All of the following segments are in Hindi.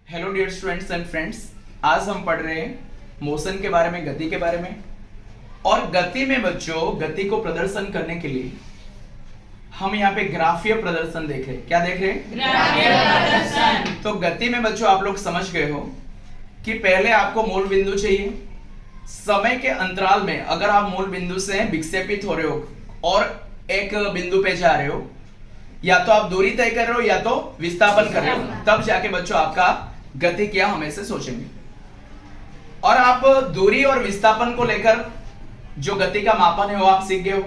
Hello dear students and friends, आज हम पढ़ रहे हैं मोशन के बारे में, गति के बारे में। और गति में बच्चों, गति को प्रदर्शन करने के लिए हम यहाँ पे ग्राफीय प्रदर्शन देख रहे हैं। क्या देख रहे हैं? ग्राफीय प्रदर्शन। तो गति में बच्चों आप लोग समझ गए हो कि पहले आपको मूल बिंदु चाहिए। समय के अंतराल में अगर आप मूल बिंदु से विक्षेपित हो रहे हो और एक बिंदु पे जा रहे हो, या तो आप दूरी तय कर रहे हो या तो विस्थापन कर रहे हो, तब जाके बच्चों आपका गति क्या हम ऐसे सोचेंगे। और आप दूरी और विस्थापन को लेकर जो गति का मापन है वो आप सीख गए हो।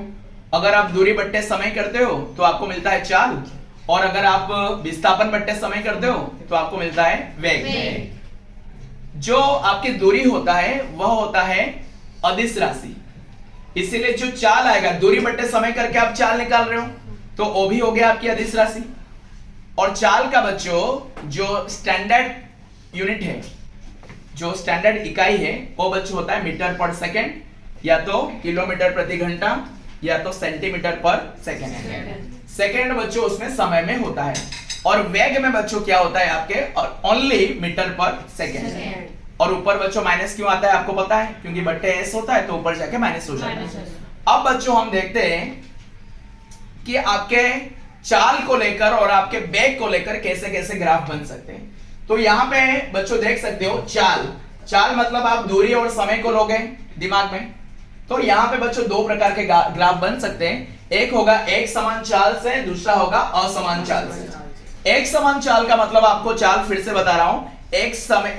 अगर आप दूरी बट्टे समय करते हो तो आपको मिलता है चाल, और अगर आप विस्थापन बट्टे समय करते हो तो आपको मिलता है वेग। जो आपकी दूरी होता है वह होता है अदिश राशि, इसीलिए जो चाल आएगा, दूरी बट्टे समय करके आप चाल निकाल रहे हो तो वो भी हो गया आपकी अदिश राशि। और चाल का बच्चों जो स्टैंडर्ड यूनिट है, जो स्टैंडर्ड इकाई है, वो बच्चों होता है मीटर पर सेकेंड, या तो किलोमीटर प्रति घंटा, या तो सेंटीमीटर पर सेकेंड। सेकेंड बच्चों उसमें समय में होता है। और वेग में बच्चों क्या होता है आपके, और ओनली मीटर पर सेकेंड। और ऊपर बच्चों माइनस क्यों आता है आपको पता है? क्योंकि बट्टे एस होता है तो ऊपर जाके माइनस हो जाता है। अब बच्चों हम देखते हैं कि आपके चाल को लेकर और आपके वेग को लेकर कैसे कैसे ग्राफ बन सकते हैं। तो यहां पे बच्चों देख सकते हो चाल मतलब आप दूरी और समय को लोगे दिमाग में। तो यहां पे बच्चों दो प्रकार के ग्राफ बन सकते हैं। एक होगा एक समान चाल से, दूसरा होगा असमान चाल से। एक समान चाल का मतलब आपको चाल फिर से बता रहा हूं, एक समय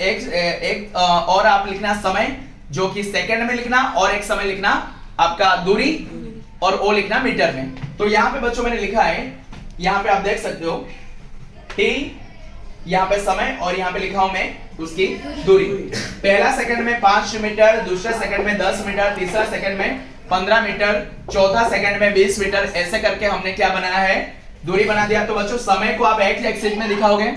और आप लिखना समय जो कि सेकंड में लिखना, और एक समय लिखना आपका दूरी, और वो लिखना मीटर में। तो यहां पे बच्चों मैंने लिखा है, यहां पे आप देख सकते हो t, यहां पे समय, और यहां पे लिखा हूं मैं उसकी दूरी। पहला सेकंड में 5 मीटर, दूसरा सेकंड में 10 मीटर, तीसरा सेकंड में 15 मीटर, चौथा सेकंड में 20 मीटर, ऐसे करके हमने क्या बनाया है, दूरी बना दिया। तो बच्चों समय को आप एक्स एक्सिस में दिखाओगे,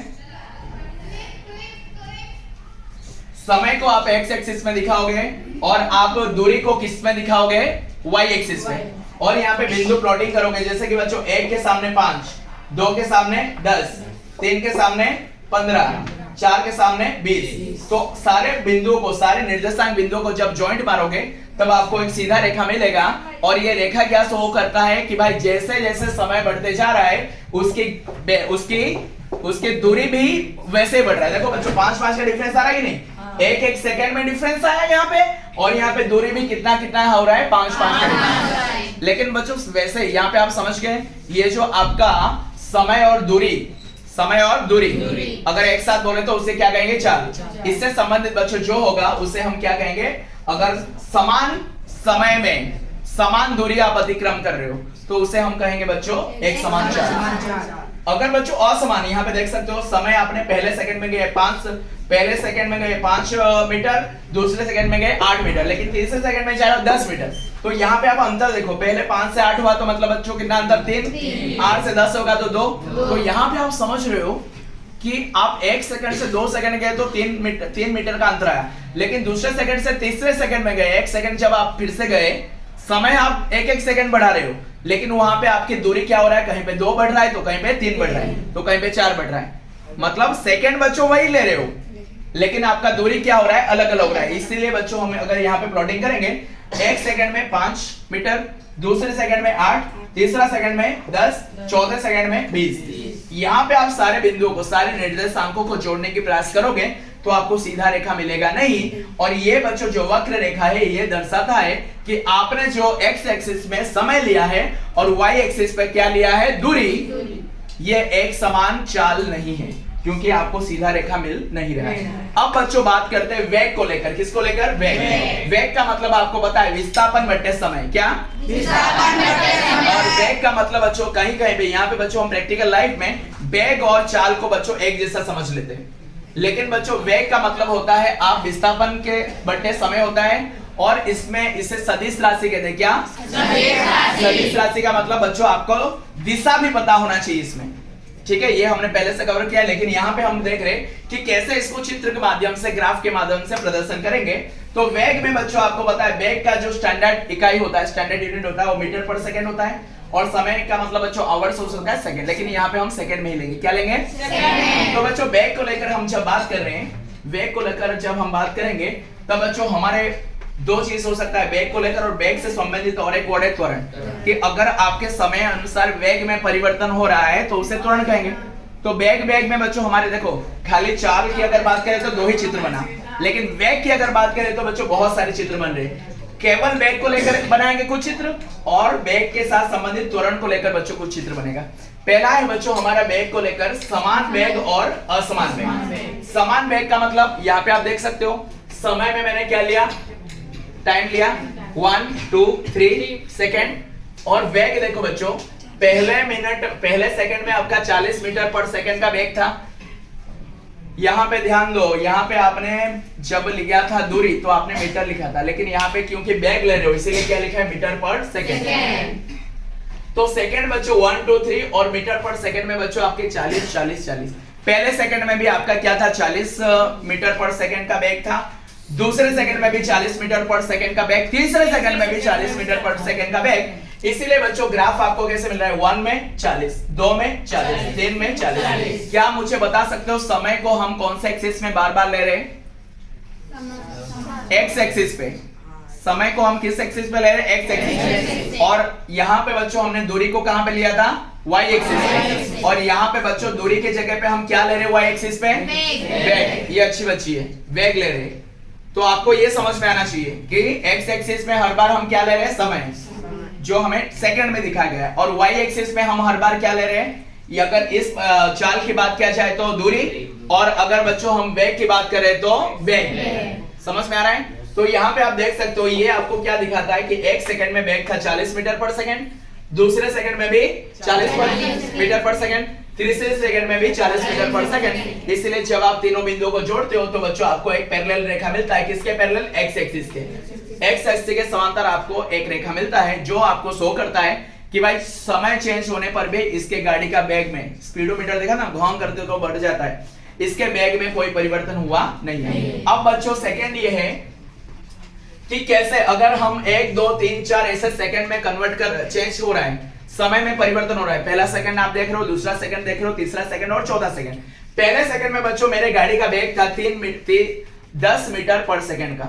समय को आप एक्स एक्सिस में दिखाओगे, और आप दूरी को किस में दिखाओगे, वाई एक्सिस में। और यहाँ पे बिंदु प्लॉटिंग करोगे, जैसे कि बच्चों 1 के सामने 5, 2 के सामने 10, 3 के सामने 15, 4 के सामने 20। तो सारे बिंदुओं को, सारे निर्देशांक बिंदुओं को जब जॉइंट मारोगे तब आपको एक सीधा रेखा मिलेगा। और ये रेखा क्या शो करता है कि भाई जैसे जैसे समय बढ़ते जा रहा है उसकी दूरी भी वैसे ही बढ़ रहा है। देखो बच्चों 5-5 का डिफरेंस आ रहा है कि नहीं? एक सेकंड में डिफरेंस आया यहाँ पे, और यहाँ पे दूरी भी कितना कितना हो रहा है, 5-5 का डिफरेंस। लेकिन बच्चों वैसे यहाँ पे आप समझ गए, ये जो आपका समय और दूरी अगर एक साथ बोले तो उसे क्या कहेंगे, चाल। इससे संबंधित बच्चों जो होगा उसे हम क्या कहेंगे, अगर समान समय में समान दूरी आप अतिक्रम कर रहे हो तो उसे हम कहेंगे बच्चों एक समान चाल। अगर बच्चों असमान, यहाँ पे देख सकते हो समय आपने पहले सेकंड में गए 5 मीटर, दूसरे सेकंड में गए 8 मीटर, लेकिन तीसरे सेकंड में जाए 10 मीटर। तो यहाँ पे आप अंतर देखो, पहले 5 से 8 हुआ तो मतलब बच्चों कितना अंतर, 3, 8 से 10 होगा तो 2। तो यहाँ पे आप समझ रहे हो कि आप 1 सेकंड से 2 सेकंड गए तो 3 मीटर का अंतर आया, लेकिन दूसरे सेकंड से तीसरे सेकंड में गए, 1 सेकंड जब आप फिर से गए, समय आप 1-1 सेकंड बढ़ा रहे हो, लेकिन वहां पे आपकी दूरी क्या हो रहा है, कहीं पे 2 बढ़ रहा है तो कहीं पे 3 बढ़ रहा है, तो कहीं पे 4 बढ़ रहा है। मतलब सेकंड बच्चों वही ले रहे हो, लेकिन आपका दूरी क्या हो रहा है, अलग अलग हो रहा है। इसीलिए बच्चों हम अगर यहाँ पे प्लॉटिंग करेंगे, 1 सेकंड में 5 मीटर, दूसरे सेकंड में 8, तीसरा सेकंड में 10, चौथे सेकंड में 20। यहाँ पे आप सारे बिंदुओं को, सारे निर्देशांकों को जोड़ने की प्रयास करोगे तो आपको सीधा रेखा मिलेगा नहीं। और ये बच्चों जो वक्र रेखा है ये दर्शाता है कि आपने जो एक्स एक्सिस में समय लिया है और वाई एक्सिस पे क्या लिया है, दूरी। ये एक समान चाल नहीं है क्योंकि आपको सीधा रेखा मिल नहीं रहा है। अब बच्चों बात करते हैं वेग को लेकर। किसको लेकर? वेग। वेग का मतलब आपको पता है, विस्थापन बट्टे समय। क्या? विस्थापन बट्टे समय। और वेग का मतलब बच्चों कहीं कहीं पे, यहाँ पे बच्चों हम प्रैक्टिकल लाइफ में वेग और चाल को बच्चों एक जैसा समझ लेते हैं, लेकिन बच्चों वेग का मतलब होता है आप विस्थापन के बट्टे समय होता है, और इसमें इसे सदिश राशि कहते हैं। क्या? सदिश राशि का मतलब बच्चों आपको दिशा भी पता होना चाहिए इसमें, ठीक है? ये हमने पहले से कवर किया है, लेकिन यहाँ पे हम देख रहे हैं कि कैसे इसको चित्र के माध्यम से, ग्राफ के माध्यम से प्रदर्शन करेंगे। तो वेग में बच्चों आपको पता है, वेग का जो स्टैंडर्ड इकाई होता है, स्टैंडर्ड यूनिट होता है, वो मीटर पर सेकेंड होता है। और समय का मतलब बच्चों आवर्स हो सकता है सेकंड, लेकिन यहाँ पे हम सेकंड में ही लेंगे। क्या लेंगे? सेकंड। तो बच्चों वेग को लेकर हम जब बात कर रहे हैं, वेग को लेकर जब हम बात करेंगे तब बच्चों हमारे दो चीज हो सकता है, वेग को लेकर और वेग से संबंधित और एक वर्ड है त्वरण। कि अगर आपके समय अनुसार वेग में परिवर्तन हो रहा है तो उसे त्वरण कहेंगे। तो वेग में बच्चों हमारे देखो खाली चाल की अगर बात करें तो दो ही चित्र बना, लेकिन वेग की अगर बात करें तो बच्चों बहुत सारे चित्र बन रहे हैं। केवल वेग को लेकर बनाएंगे कुछ चित्र और वेग के साथ संबंधित त्वरण को लेकर बच्चों कुछ चित्र बनेगा। पहला है बच्चों हमारा वेग को लेकर समान वेग और असमान वेग। समान वेग का मतलब यहाँ पे आप देख सकते हो, समय में मैंने क्या लिया, टाइम लिया 1 2 3 सेकेंड, और वेग देखो बच्चों पहले सेकंड में आपका 40 मीटर पर सेकंड का वेग था। यहाँ पे ध्यान दो, यहाँ पे आपने जब लिया था दूरी तो आपने मीटर लिखा था, लेकिन यहाँ पे क्योंकि वेग ले रहे हो इसीलिए क्या लिखा है, मीटर पर सेकंड। तो सेकंड बच्चों 1 2 3 और मीटर पर सेकंड में बच्चों आपके 40 40 40। पहले सेकंड में भी आपका क्या था, 40 मीटर पर सेकंड का वेग था। दूसरे सेकंड में भी 40 मीटर पर सेकंड का वेग, तीसरे सेकंड में भी 40 मीटर पर सेकंड का वेग। इसीलिए बच्चों ग्राफ आपको कैसे मिल रहा है, 1 में 40, 2 में 40, 3 में 40। क्या मुझे बता सकते हो समय को हम कौन से एक्सिस में बार बार ले रहे हैं? एक्स एक्सिस पे। समय को हम किस एक्सिस पे ले रहे हैं? एक्स एक्सिस पे। और यहाँ पे बच्चों हमने दूरी को कहां पे लिया था? वाई एक्सिस पे। और यहाँ पे बच्चों दूरी के जगह पे हम क्या ले रहे हैं वाई एक्सिस पे? वेग। ये अच्छी बच्ची है, वेग ले रहे हैं। तो आपको ये समझ में आना चाहिए कि एक्स एक्सिस में हर बार हम क्या ले रहे हैं? समय, जो हमें सेकंड में दिखाया गया है। और वाई एक्सिस में हम हर बार क्या ले रहे हैं? ये अगर इस चाल की बात किया जाए तो दूरी, और अगर बच्चों हम वेग की बात करें तो वेग। समझ में आ रहा है? तो यहाँ पे आप देख सकते हो, ये आपको क्या दिखाता है कि एक सेकंड में वेग था 40 मीटर पर सेकंड, दूसरे सेकंड में भी 40 मीटर पर सेकंड, तीसरे सेकंड में भी 40 मीटर पर सेकंड। इसलिए जब आप तीनों बिंदुओं को जोड़ते हो तो बच्चों आपको एक पैरेलल रेखा मिलता है। किसके पैरेलल? एक्स एक्सिस के। एक्स एक्सिस के समांतर आपको एक रेखा मिलता है जो आपको शो करता है कि भाई समय चेंज होने पर भी इसके गाड़ी का वेग में, स्पीडोमीटर देखा ना, घाव करते हो तो बढ़ जाता है, इसके वेग में कोई परिवर्तन हुआ नहीं है। अब बच्चों सेकंड ये है कि कैसे अगर हम 1 2 3 4 ऐसे सेकंड में कन्वर्ट कर चेंज हो रहा है, समय में परिवर्तन हो रहा है। पहला सेकंड आप देख रहे हो, दूसरा सेकंड देख रहे हो, तीसरा सेकंड और चौथा सेकंड। पहले सेकंड में बच्चों मेरे गाड़ी का वेग था 10 मीटर पर सेकंड का।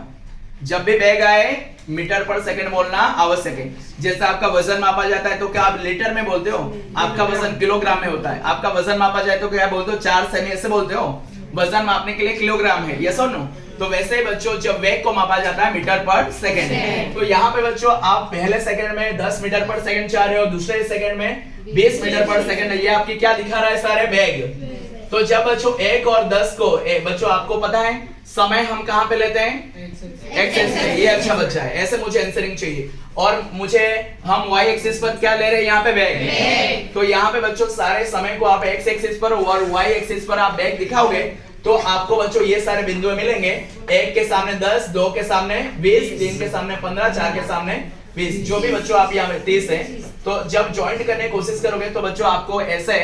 जब भी वेग आए मीटर पर सेकंड बोलना आवश्यक है। जैसे आपका वजन मापा जाता है तो क्या आप लीटर में बोलते हो? आपका वजन किलोग्राम में होता है। आपका वजन मापा जाए तो क्या बोलते हो? 4 सेमी, ऐसे बोलते हो? वजन मापने के लिए किलोग्राम है, यस और नो? तो वैसे ही बच्चों जब वेग को मापा जाता है मीटर पर सेकंड। तो यहाँ पे बच्चों आप पहले सेकंड में 10 मीटर पर सेकंड चाह रहे हो, दूसरे सेकंड में 20 मीटर पर सेकंड। ये आपकी क्या दिखा रहा है? सारे वेग। तो जब बच्चों 1 और 10 को बच्चों आपको पता है समय हम कहां पे लेते हैं? एक्स एक्सिस पे। ये अच्छा बच्चा है, ऐसे मुझे आंसरिंग चाहिए। और मुझे हम वाई एक्सिस पर क्या ले रहे हैं? यहाँ पे वेग। तो यहाँ पे बच्चों सारे समय को आप एक्स एक्सिस पर और वाई एक्सिस पर आप वेग दिखाओगे तो आपको बच्चों ये सारे बिंदु मिलेंगे। 1 के सामने 10, 2 के सामने 20, 3 के सामने 15, 4 के सामने 20, जो भी बच्चों आप यहाँ 30 है। तो जब ज्वाइंट करने की कोशिश करोगे तो बच्चों आपको ऐसे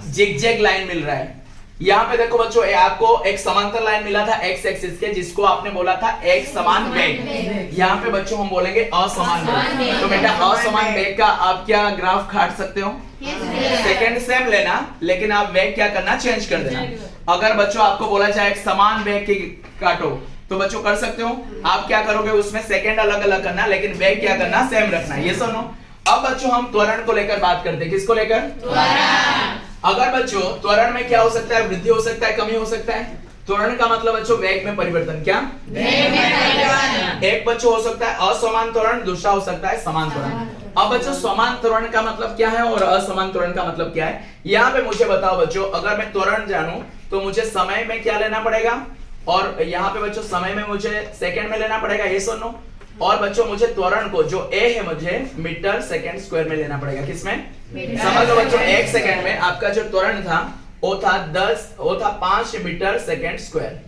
जिगजैग लाइन मिल रहा है। यहाँ पे देखो बच्चों आपको एक समांतर लाइन मिला था एक्स एक्सिस के, जिसको आपने बोला था एक समान वेग। यहाँ पे बच्चों हम बोलेंगे असमान वेग। तो बेटा असमान वेग का आप क्या ग्राफ काट सकते हो? सेकंड सेम लेना, लेकिन आप वेग क्या करना? चेंज कर देना। अगर बच्चों आपको बोला जाए एक समान वेग की काटो तो बच्चों कर सकते हो। आप क्या करोगे? उसमें सेकंड अलग अलग करना, लेकिन वेग क्या करना? सेम रखना। ये सुनो। अब बच्चों हम त्वरण को लेकर बात करते हैं। किसको लेकर? त्वरण। अगर बच्चों त्वरण में क्या हो सकता है? वृद्धि हो सकता है, कमी हो सकता है। त्वरण का मतलब बच्चों वेग में परिवर्तन। क्या? वेग में परिवर्तन। एक बच्चों हो सकता है असमान त्वरण, दूसरा हो सकता है समान त्वरण। अब बच्चों समान त्वरण का मतलब क्या है और असमान त्वरण का मतलब क्या है? यहाँ पे मुझे बताओ बच्चों, अगर मैं त्वरण जानूं तो मुझे समय में क्या लेना पड़ेगा? और यहाँ पे बच्चों समय में मुझे सेकंड में लेना पड़ेगा, ये सुनो। और बच्चों मुझे त्वरण को जो ए है मुझे मीटर सेकंड स्क्वायर में लेना पड़ेगा। किसमें? समझ लो बच्चों, 1 सेकंड में आपका जो त्वरण था वो था 5 मीटर सेकंड स्क्वायर।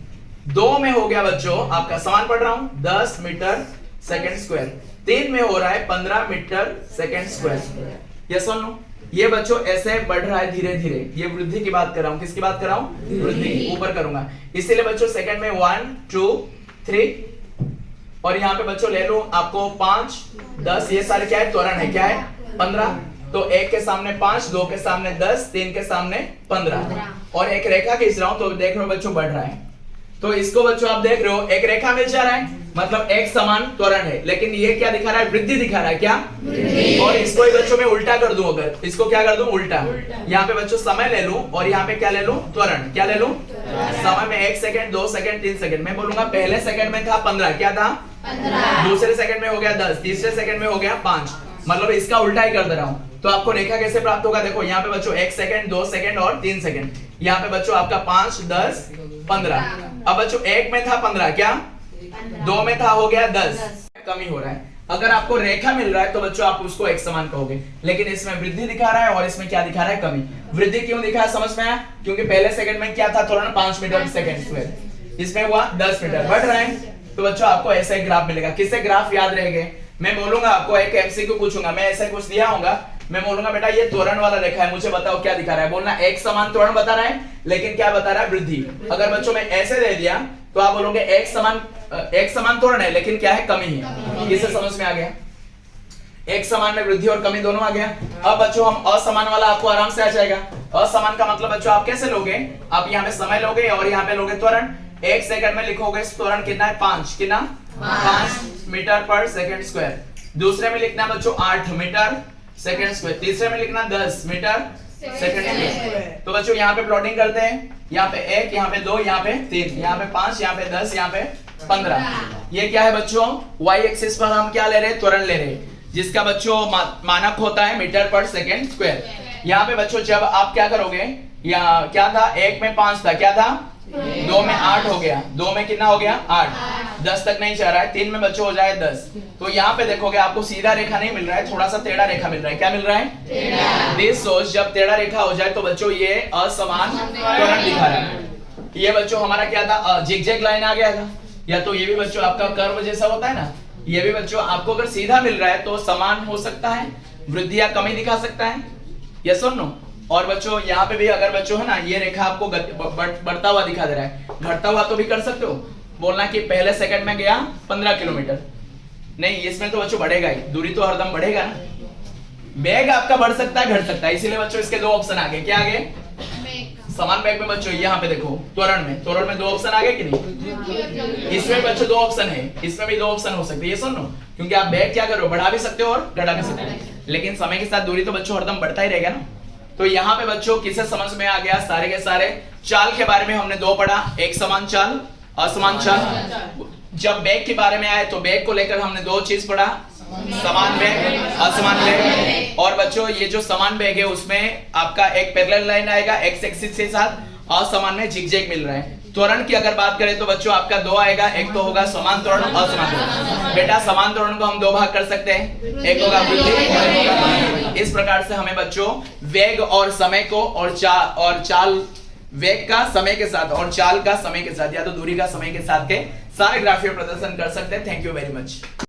2 में हो गया बच्चों आपका, समान पढ़ रहा हूं, 10 मीटर सेकंड स्क्वायर। 3 में हो रहा है 15 मीटर सेकंड स्क्वायर। ये सुन लो, ये बच्चों ऐसे बढ़ रहा है धीरे धीरे। ये वृद्धि की बात कर रहा हूं। किसकी बात कर रहा हूं? वृद्धि की। ऊपर करूंगा, इसीलिए बच्चों सेकंड में 1 2 3 और यहाँ पे बच्चों ले लो आपको 5 10, ये सारे क्या है? त्वरण है। क्या है? 15। तो 1 के सामने 5, 2 के सामने 10, 3 के सामने 15 और एक रेखा खींच रहा हूं तो देख रहे हो बच्चों बढ़ रहा है। तो इसको बच्चों आप देख रहे हो एक रेखा मिल जा रहा है मतलब एक समान त्वरण है, लेकिन ये क्या दिखा रहा है? वृद्धि दिखा रहा है। क्या? और इसको ही बच्चों में उल्टा कर दूं, अगर इसको क्या कर दूं? उल्टा। यहाँ पे बच्चों समय ले लूं और यहाँ पे क्या ले लूं? त्वरण। क्या ले लूं? समय में 1 सेकंड, 2 सेकंड, 3 सेकंड। मैं बोलूंगा पहले सेकंड में था 15, क्या था? 15। दूसरे सेकंड में हो गया 10, तीसरे सेकंड में हो गया 5, मतलब इसका उल्टा ही कर दे रहा हूं। तो आपको रेखा कैसे प्राप्त होगा? देखो यहाँ पे बच्चों 1 सेकंड, 2 सेकंड और 3 सेकंड। यहाँ पे बच्चों आपका 5, 10, 15। अब बच्चों 1 में था 15, क्या? 2 में था हो गया 10, कमी हो रहा है। अगर आपको रेखा मिल रहा है तो बच्चों आप उसको एक समान कहोगे, लेकिन इसमें वृद्धि दिखा रहा है और इसमें क्या दिखा रहा है? कमी। वृद्धि क्यों दिखा है समझ में आया? क्योंकि पहले सेकंड में क्या था? त्वरण 5 मीटर सेकंड स्क्वायर, इसमें हुआ 10 मीटर, बढ़ रहा है। तो बच्चों आपको ऐसा एक ग्राफ मिलेगा। किससे ग्राफ याद रहेंगे? मैं बोलूंगा आपको एक एमसीक्यू पूछूंगा, मैं ऐसा कुछ दिया होगा, मैं बोलूंगा बेटा ये त्वरण वाला रेखा है, मुझे बताओ क्या दिखा रहा है? बोलना एक समान त्वरण बता रहा है, लेकिन क्या बता रहा है? वृद्धि। अगर बच्चों में ऐसे दे दिया तो आप बोलोगे एक समान त्वरण है, लेकिन क्या है? कमी है। किसे समझ में आ गया? एक समान में वृद्धि और कमी दोनों आ गया। अब बच्चों हम असमान वाला आपको आराम से आ जाएगा। असमान का मतलब बच्चों आप कैसे लोगे? आप यहाँ पे समय लोगे और यहाँ पे लोगे त्वरण। 1 सेकंड में लिखोगे त्वरण कितना है? 5, कितना? 5 मीटर पर सेकंड स्क्वायर। दूसरे में लिखना बच्चों 8 मीटर सेकंड स्क्वायर। तीसरे में लिखना 10 मीटर सेकंड स्क्वायर। तो बच्चों यहाँ पे प्लॉटिंग करते हैं, यहाँ पे 1, यहाँ पे 2, यहाँ पे 3, यहाँ पे 5, यहाँ पे 10, यहाँ पे 15। ये क्या है बच्चों? y एक्सिस पर हम क्या ले रहे हैं? त्वरण ले रहे हैं, जिसका बच्चों मानक होता है मीटर पर सेकंड स्क्वायर। यहाँ पे बच्चों जब आप क्या करोगे, यहाँ क्या था? 1 में 5 था, क्या था? 2 में 8 हो गया, 2 में कितना हो गया? 8, 10 तक नहीं जा रहा है, 3 में बच्चों हो जाए 10। तो यहाँ पे देखोगे आपको सीधा रेखा नहीं मिल रहा है, थोड़ा सा टेढ़ा रेखा मिल रहा है। क्या मिल रहा है? दिस सोच जब टेढ़ा रेखा हो जाए तो बच्चों ये असमान त्वरण दिखा रहा है। ये बच्चों हमारा क्या था? जिगजैग लाइन आ गया था, या तो ये भी बच्चों आपका कर्व जैसा होता है ना, ये भी बच्चों आपको अगर सीधा मिल रहा है तो समान हो सकता है, वृद्धि या कमी दिखा सकता है। यस और नो? और बच्चों यहाँ पे भी अगर बच्चों है ना ये रेखा आपको बढ़ता हुआ दिखा दे रहा है, घटता हुआ तो भी कर सकते हो। बोलना कि पहले सेकंड में गया 15 किलोमीटर, नहीं इसमें तो बच्चों बढ़ेगा ही, दूरी तो हरदम बढ़ेगा ना। वेग आपका बढ़ सकता है, घट सकता है, इसीलिए बच्चों इसके 2 ऑप्शन आ गए। क्या आ गए? समान वेग में बच्चों यहाँ पे देखो त्वरण में 2 ऑप्शन आ गए कि नहीं? इसमें बच्चों 2 ऑप्शन है, इसमें भी 2 ऑप्शन हो सकते हैं। ये सुनो, क्योंकि आप वेग क्या करो? बढ़ा भी सकते हो और घटा भी सकते हो, लेकिन समय के साथ दूरी तो बच्चों हरदम बढ़ता ही रहेगा ना। तो यहाँ पे बच्चों किसे समझ में आ गया? सारे के सारे चाल के बारे में हमने 2 पढ़ा, एक समान चाल, असमान चाल। जब वेग के बारे में आए तो वेग को लेकर हमने 2 चीज पढ़ा, समान वेग, असमान वेग। और बच्चों ये जो समान वेग है उसमें आपका एक पैरेलल लाइन आएगा एक्स एक्सिस के साथ, असमान में जिगजैग मिल रहा है। त्वरण की अगर बात करें तो बच्चों आपका 2 आएगा, एक तो होगा समान त्वरण, असमान त्वरण। बेटा समान त्वरण को हम 2 भाग कर सकते हैं, एक होगा वृद्धि। इस प्रकार से हमें बच्चों वेग और समय को और चाल वेग का समय के साथ और चाल का समय के साथ या तो दूरी का समय के साथ के सारे ग्राफीय प्रदर्शन कर सकते हैं। Thank you very much.